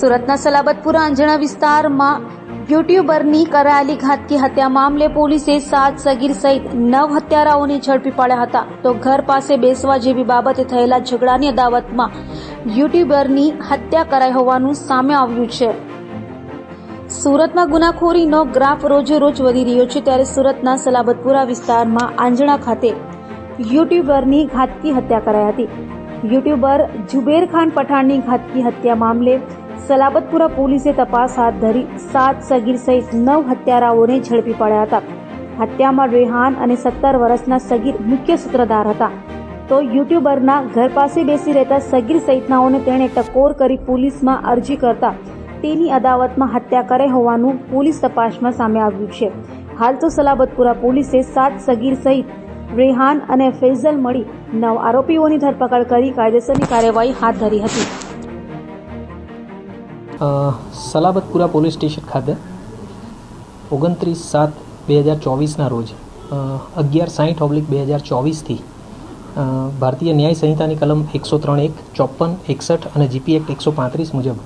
સુરતના સલાબતપુરા અંજણા વિસ્તારમાં યુટ્યુબરની કરાયેલી ઘાતકી હત્યા મામલે પોલીસે 7 સગીર સહિત 9 હત્યારાઓને ઝડપી પાડ્યા હતા. તો ઘર પાસે બેસવા જેવી બાબતે થયેલા ઝઘડાની અદાવતમાં યુટ્યુબરની હત્યા કરાઈ હોવાનું સામે આવ્યું છે. સુરતમાં ગુનાખોરીનો ગ્રાફ રોજે રોજ વધી રહ્યો છે, ત્યારે સુરતના સલાબતપુરા વિસ્તારમાં આંજણા ખાતે યુટ્યુબરની ઘાતકી હત્યા કરાઈ હતી. યુટ્યુબર જુબેર ખાન પઠાણની ઘાતકી હત્યા મામલે સલાબતપુરા પોલીસે તપાસ હાથ ધરી 7 સગીર સહિત 9 હત્યારાઓને ઝડપી પાડ્યા હતા. હત્યામાં રેહાન અને 17 વર્ષના સગીર મુખ્ય સૂત્રધાર હતા. તો યુટ્યુબરના ઘર પાસે બેસી રહેતા સગીર સહિતનાઓને તેણે ટકોર કરી પોલીસમાં અરજી કરતા તેની અદાવતમાં હત્યા કરાઈ હોવાનું પોલીસ તપાસમાં સામે આવ્યું છે. હાલ તો સલાબતપુરા પોલીસે 7 સગીર સહિત રેહાન અને ફૈઝલ મળી 9 આરોપીઓની ધરપકડ કરી કાયદેસરની કાર્યવાહી હાથ ધરી હતી. સલાબતપુરા પોલીસ સ્ટેશન ખાતે 29/7/2024ના રોજ 11/60/2024થી ભારતીય ન્યાય સંહિતાની કલમ 103(1), 54, 61 અને જીપી એક્ટ 135 મુજબ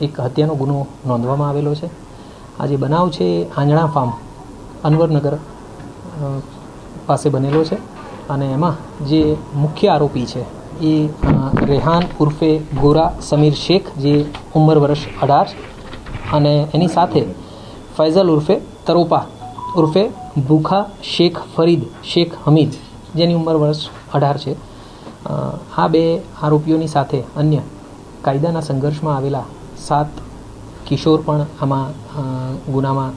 એક હત્યાનો ગુનો નોંધવામાં આવેલો છે. આ જે બનાવ છે એ આંજણા ફાર્મ અનવરનગર પાસે બનેલો છે અને એમાં જે મુખ્ય આરોપી છે એ રેહાન ઉર્ફે ગોરા સમીર શેખ, જે ઉંમર વર્ષ 18, અને એની સાથે ફૈઝલ ઉર્ફે તરોપા ઉર્ફે ભૂખા શેખ ફરીદ શેખ હમીદ, જેની ઉંમર વર્ષ 18 છે. આ બે આરોપીઓની સાથે અન્ય કાયદાના સંઘર્ષમાં આવેલા 7 કિશોર પણ આમાં ગુનામાં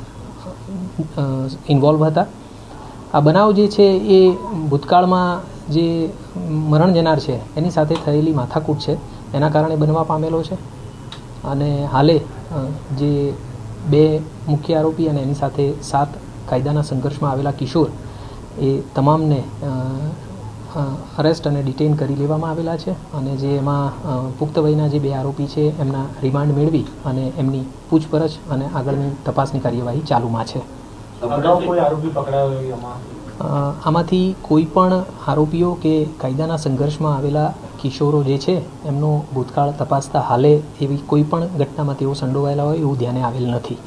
ઇન્વોલ્વ હતા. આ બનાવ જે છે એ ભૂતકાળમાં જે મરણ જનાર છે એની સાથે થયેલી માથાકૂટ છે એના કારણે બનવા પામેલો છે. અને હાલે જે 2 મુખ્ય આરોપી અને એની સાથે 7 કાયદાના સંઘર્ષમાં આવેલા કિશોર એ તમામને અરેસ્ટ અને ડિટેઇન કરી લેવામાં આવેલા છે. અને જે એમાં પુખ્ત વયના જે 2 આરોપી છે એમના રિમાન્ડ મેળવી અને એમની પૂછપરછ અને આગળની તપાસની કાર્યવાહી ચાલુમાં છે. આમાંથી કોઈ પણ આરોપીઓ કે કાયદાના સંઘર્ષમાં આવેલા કિશોરો જે છે એમનો ભૂતકાળ તપાસતા હાલે એવી કોઈ પણ ઘટનામાં તેઓ સંડોવાયેલા હોય એવું ધ્યાને આવેલ નથી.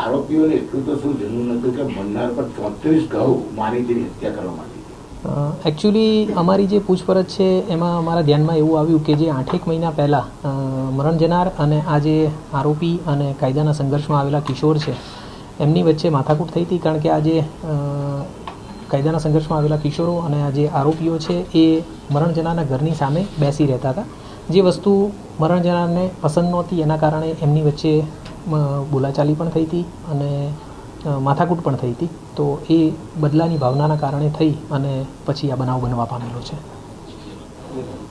આરોપીઓને એટલું તો શું જરૂર નતું કે મન્નાર પર 34 ઘઉં મારી તેની હત્યા કરવામાં આવી? એકચ્યુઅલી અમારી જે પૂછપરછ છે એમાં અમારા ધ્યાનમાં એવું આવ્યું કે જે 8 મહિના પહેલાં મરણ જનાર અને આ જે આરોપી અને કાયદાના સંઘર્ષમાં આવેલા કિશોર છે એમની વચ્ચે માથાકૂટ થઈ હતી. કારણ કે આ જે કાયદાના સંઘર્ષમાં આવેલા કિશોરો અને આ જે આરોપીઓ છે એ મરણ જનારના ઘરની સામે બેસી રહેતા હતા. જે વસ્તુ મરણ જનારને પસંદ નહોતી એના કારણે એમની વચ્ચે બોલાચાલી પણ થઈ હતી અને માથાકૂટ પણ થઈ હતી. તો એ બદલાની ભાવનાના કારણે થઈ અને પછી આ બનાવ બનવા પામેલો છે.